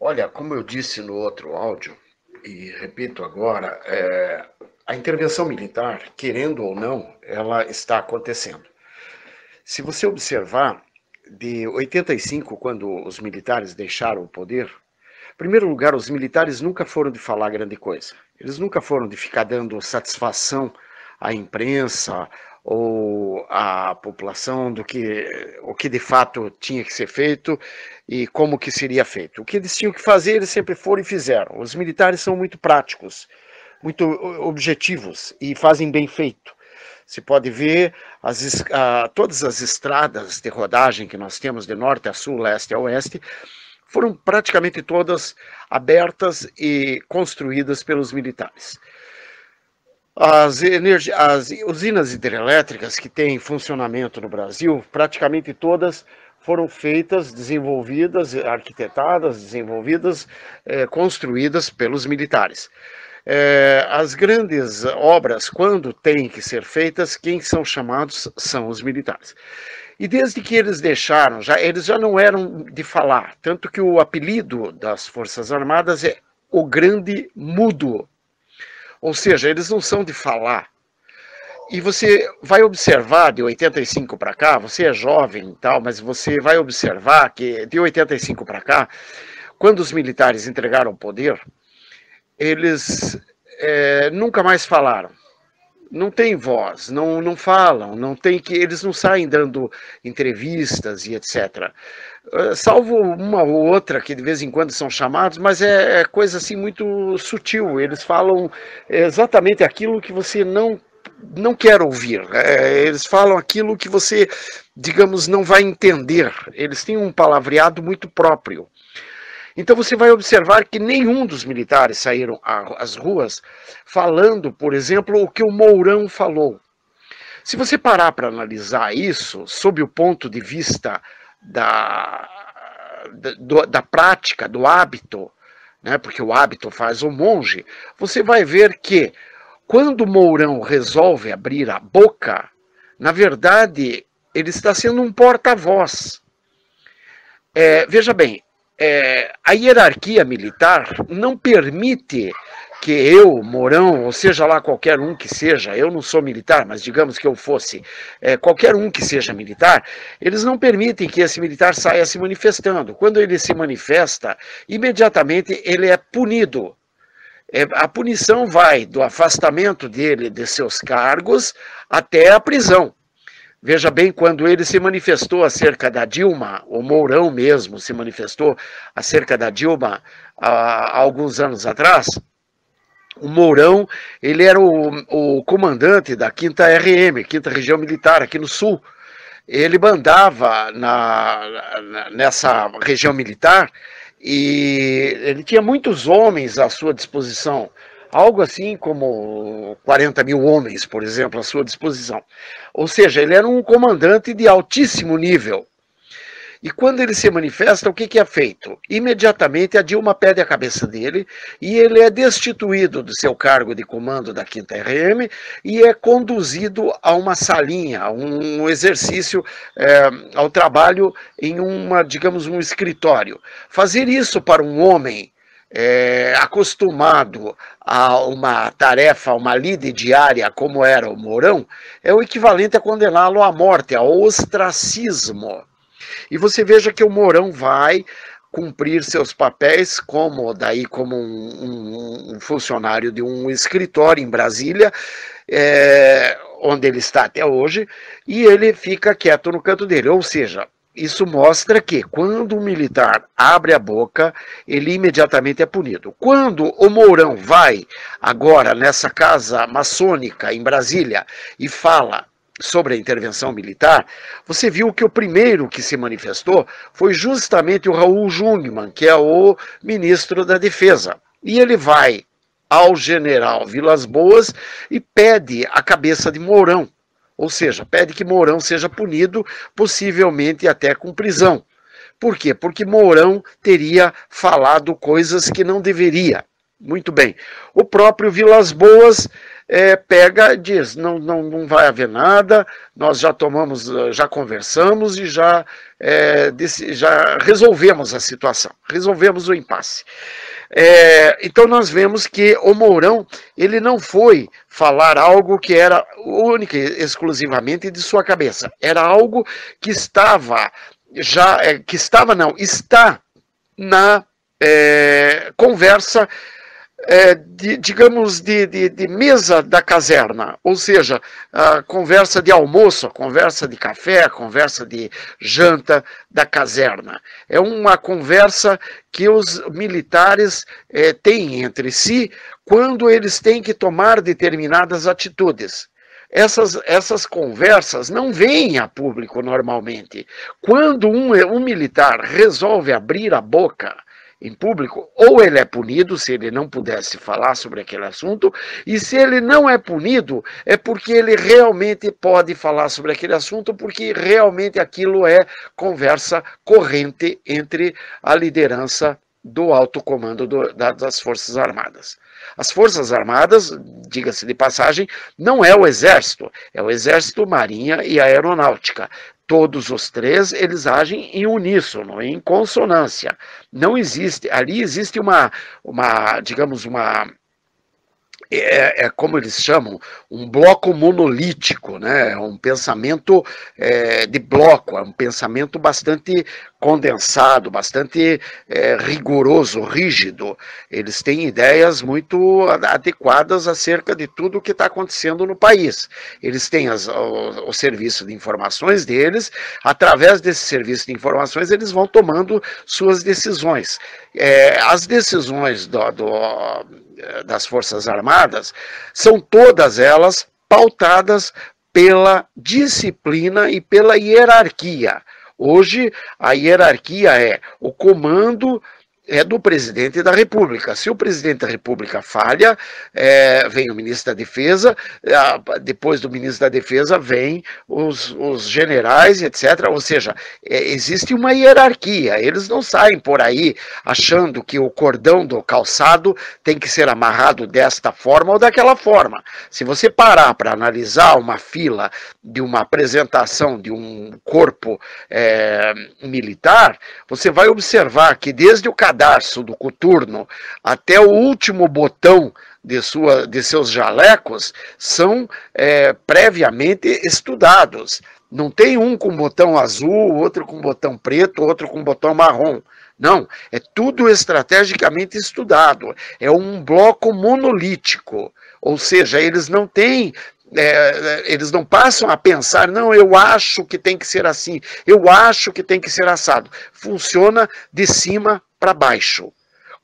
Olha, como eu disse no outro áudio, e repito agora, a intervenção militar, querendo ou não, ela está acontecendo. Se você observar, de 85, quando os militares deixaram o poder, em primeiro lugar, os militares nunca foram de falar grande coisa. Eles nunca foram de ficar dando satisfação à imprensa ou à população do que o que de fato tinha que ser feito e como que seria feito. O que eles tinham que fazer, eles sempre foram e fizeram. Os militares são muito práticos, muito objetivos e fazem bem feito. Se pode ver todas as estradas de rodagem que nós temos de norte a sul, leste a oeste, foram praticamente todas abertas e construídas pelos militares. As usinas hidrelétricas que têm funcionamento no Brasil, praticamente todas foram feitas, desenvolvidas, arquitetadas, desenvolvidas, construídas pelos militares. As grandes obras, quando têm que ser feitas, quem são chamados são os militares. E desde que eles deixaram, eles já não eram de falar, tanto que o apelido das Forças Armadas é o Grande Mudo. Ou seja, eles não são de falar. E você vai observar de 85 para cá, você é jovem e tal, mas você vai observar que de 85 para cá, quando os militares entregaram o poder, eles nunca mais falaram. Não tem voz, não falam, não tem que eles não saem dando entrevistas e etc. Salvo uma ou outra que de vez em quando são chamados, mas é coisa assim muito sutil. Eles falam exatamente aquilo que você não quer ouvir. Eles falam aquilo que você, digamos, não vai entender. Eles têm um palavreado muito próprio. Então você vai observar que nenhum dos militares saíram às ruas falando, por exemplo, o que o Mourão falou. Se você parar para analisar isso, sob o ponto de vista da prática, do hábito, né, porque o hábito faz o monge, você vai ver que quando o Mourão resolve abrir a boca, na verdade, ele está sendo um porta-voz. Veja bem, a hierarquia militar não permite que eu, Mourão, ou seja lá qualquer um que seja, eu não sou militar, mas digamos que eu fosse, qualquer um que seja militar, eles não permitem que esse militar saia se manifestando. Quando ele se manifesta, imediatamente ele é punido. A punição vai do afastamento dele de seus cargos até a prisão. Veja bem, quando ele se manifestou acerca da Dilma, o Mourão mesmo se manifestou acerca da Dilma há alguns anos atrás, o Mourão, ele era o comandante da 5ª RM, 5ª Região Militar, aqui no Sul. Ele mandava nessa região militar e ele tinha muitos homens à sua disposição. Algo assim como 40 mil homens, por exemplo, à sua disposição. Ou seja, ele era um comandante de altíssimo nível. E quando ele se manifesta, o que é feito? Imediatamente a Dilma pede a cabeça dele e ele é destituído do seu cargo de comando da 5ª RM e é conduzido a uma salinha, a um exercício, ao trabalho em digamos, um escritório. Fazer isso para um homem acostumado a uma tarefa, uma lide diária como era o Mourão, é o equivalente a condená-lo à morte, ao ostracismo. E você veja que o Mourão vai cumprir seus papéis como um funcionário de um escritório em Brasília, onde ele está até hoje, e ele fica quieto no canto dele. Ou seja, isso mostra que quando um militar abre a boca, ele imediatamente é punido. Quando o Mourão vai agora nessa casa maçônica em Brasília e fala sobre a intervenção militar, você viu que o primeiro que se manifestou foi justamente o Raul Jungmann, que é o ministro da Defesa. E ele vai ao general Vilas Boas e pede a cabeça de Mourão. Ou seja, pede que Mourão seja punido, possivelmente até com prisão. Por quê? Porque Mourão teria falado coisas que não deveria. Muito bem. O próprio Vilas Boas pega e diz, não vai haver nada, nós já tomamos, já conversamos e já resolvemos a situação, resolvemos o impasse. Então nós vemos que o Mourão, ele não foi falar algo que era única e exclusivamente de sua cabeça, era algo que está na conversa, digamos, de mesa da caserna, ou seja, a conversa de almoço, a conversa de café, a conversa de janta da caserna. É uma conversa que os militares têm entre si quando eles têm que tomar determinadas atitudes. Essas conversas não vêm a público normalmente. Quando um militar resolve abrir a boca em público, ou ele é punido se ele não pudesse falar sobre aquele assunto, e se ele não é punido, é porque ele realmente pode falar sobre aquele assunto, porque realmente aquilo é conversa corrente entre a liderança do alto comando das Forças Armadas. As Forças Armadas, diga-se de passagem, não é o Exército, é o Exército, Marinha e Aeronáutica. Todos os três, eles agem em uníssono, em consonância. Não existe, ali existe digamos, como eles chamam, um bloco monolítico, né? Um pensamento de bloco, é um pensamento bastante condensado, bastante rigoroso, rígido. Eles têm ideias muito adequadas acerca de tudo o que está acontecendo no país. Eles têm o serviço de informações deles, através desse serviço de informações eles vão tomando suas decisões. As decisões das Forças Armadas são todas elas pautadas pela disciplina e pela hierarquia. Hoje, a hierarquia é o comando do presidente da República. Se o presidente da República falha, vem o ministro da Defesa, depois do ministro da Defesa vem os generais, etc. Ou seja, existe uma hierarquia. Eles não saem por aí achando que o cordão do calçado tem que ser amarrado desta forma ou daquela forma. Se você parar para analisar uma fila de uma apresentação de um corpo militar, você vai observar que desde o cadarço do coturno até o último botão de seus jalecos são previamente estudados. Não tem um com botão azul, outro com botão preto, outro com botão marrom. Não, é tudo estrategicamente estudado. É um bloco monolítico. Ou seja, eles não têm... eles não passam a pensar, não, eu acho que tem que ser assim, eu acho que tem que ser assado. Funciona de cima para baixo.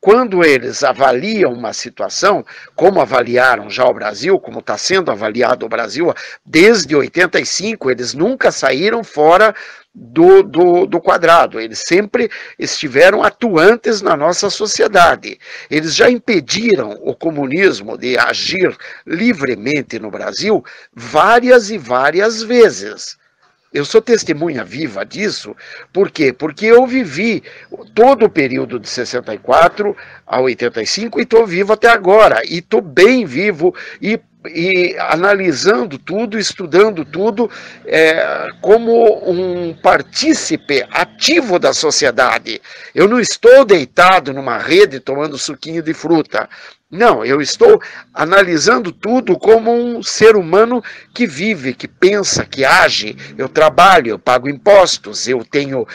Quando eles avaliam uma situação, como avaliaram já o Brasil, como está sendo avaliado o Brasil desde 85, eles nunca saíram fora do quadrado, eles sempre estiveram atuantes na nossa sociedade. Eles já impediram o comunismo de agir livremente no Brasil várias e várias vezes. Eu sou testemunha viva disso, por quê? Porque eu vivi todo o período de 64 a 85 e estou vivo até agora, e estou bem vivo e analisando tudo, estudando tudo, como um partícipe ativo da sociedade. Eu não estou deitado numa rede tomando suquinho de fruta. Não, eu estou analisando tudo como um ser humano que vive, que pensa, que age. Eu trabalho, eu pago impostos, eu tenho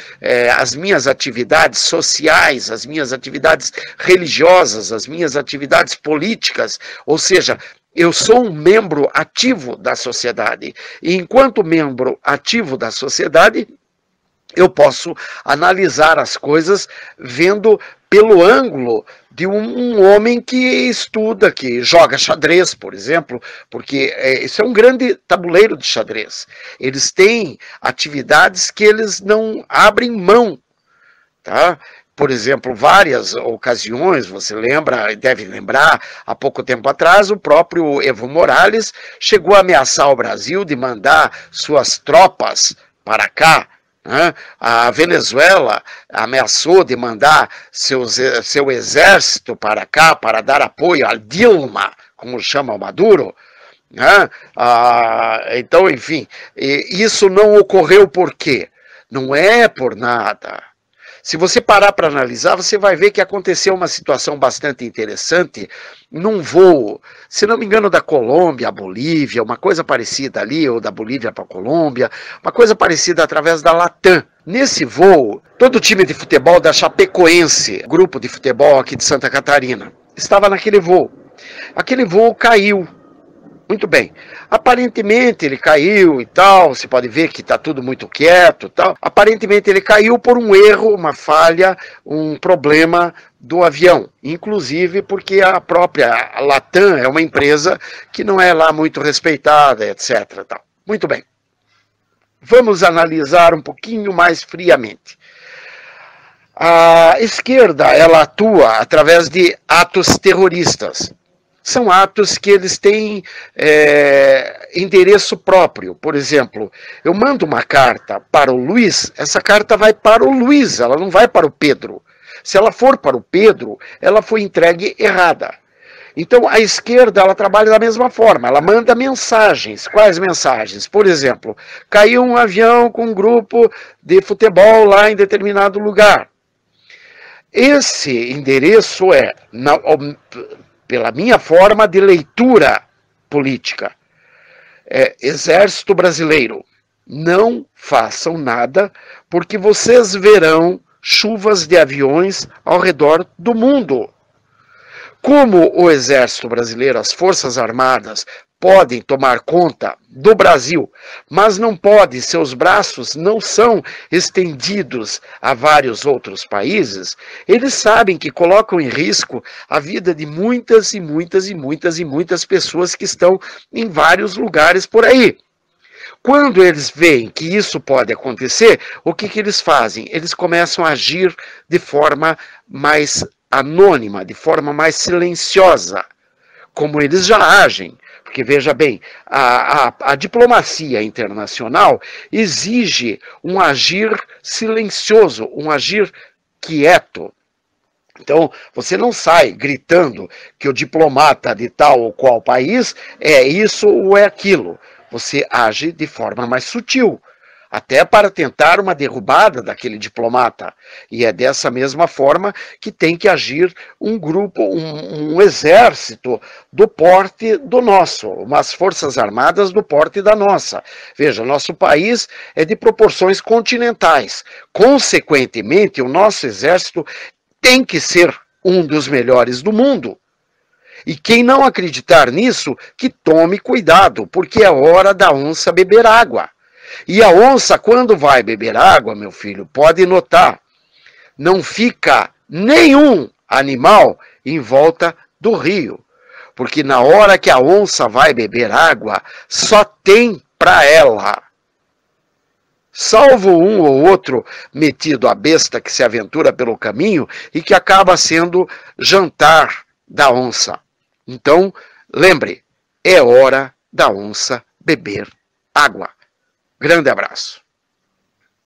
as minhas atividades sociais, as minhas atividades religiosas, as minhas atividades políticas, ou seja, eu sou um membro ativo da sociedade. E enquanto membro ativo da sociedade, eu posso analisar as coisas vendo pelo ângulo de um homem que estuda, que joga xadrez, por exemplo, porque isso é um grande tabuleiro de xadrez. Eles têm atividades que eles não abrem mão, tá? Por exemplo, várias ocasiões, você lembra, deve lembrar, há pouco tempo atrás, o próprio Evo Morales chegou a ameaçar o Brasil de mandar suas tropas para cá. A Venezuela ameaçou de mandar seu exército para cá para dar apoio a Dilma, como chama o Maduro. Né? Então, enfim, isso não ocorreu por quê? Não é por nada. Se você parar para analisar, você vai ver que aconteceu uma situação bastante interessante num voo, se não me engano, da Colômbia à Bolívia, uma coisa parecida ali, ou da Bolívia para a Colômbia, uma coisa parecida através da Latam. Nesse voo, todo o time de futebol da Chapecoense, grupo de futebol aqui de Santa Catarina, estava naquele voo. Aquele voo caiu. Muito bem. Aparentemente ele caiu e tal, você pode ver que está tudo muito quieto e tal. Aparentemente ele caiu por um erro, uma falha, um problema do avião. Inclusive porque a própria Latam é uma empresa que não é lá muito respeitada, etc. Tal. Muito bem. Vamos analisar um pouquinho mais friamente. A esquerda, ela atua através de atos terroristas. São atos que eles têm endereço próprio. Por exemplo, eu mando uma carta para o Luiz, essa carta vai para o Luiz, ela não vai para o Pedro. Se ela for para o Pedro, ela foi entregue errada. Então, a esquerda, ela trabalha da mesma forma, ela manda mensagens. Quais mensagens? Por exemplo, caiu um avião com um grupo de futebol lá em determinado lugar. Esse endereço pela minha forma de leitura política, Exército Brasileiro, não façam nada, porque vocês verão chuvas de aviões ao redor do mundo. Como o Exército Brasileiro, as Forças Armadas, podem tomar conta do Brasil, mas não podem, seus braços não são estendidos a vários outros países, eles sabem que colocam em risco a vida de muitas e muitas e muitas e muitas pessoas que estão em vários lugares por aí. Quando eles veem que isso pode acontecer, o que eles fazem? Eles começam a agir de forma mais anônima, de forma mais silenciosa, como eles já agem. Porque, veja bem, a diplomacia internacional exige um agir silencioso, um agir quieto. Então, você não sai gritando que o diplomata de tal ou qual país é isso ou é aquilo. Você age de forma mais sutil, até para tentar uma derrubada daquele diplomata. E é dessa mesma forma que tem que agir um grupo, um exército do porte do nosso, umas forças armadas do porte da nossa. Veja, nosso país é de proporções continentais. Consequentemente, o nosso exército tem que ser um dos melhores do mundo. E quem não acreditar nisso, que tome cuidado, porque é hora da onça beber água. E a onça, quando vai beber água, meu filho, pode notar, não fica nenhum animal em volta do rio. Porque na hora que a onça vai beber água, só tem para ela. Salvo um ou outro metido a besta que se aventura pelo caminho e que acaba sendo jantar da onça. Então, lembre, é hora da onça beber água. Grande abraço.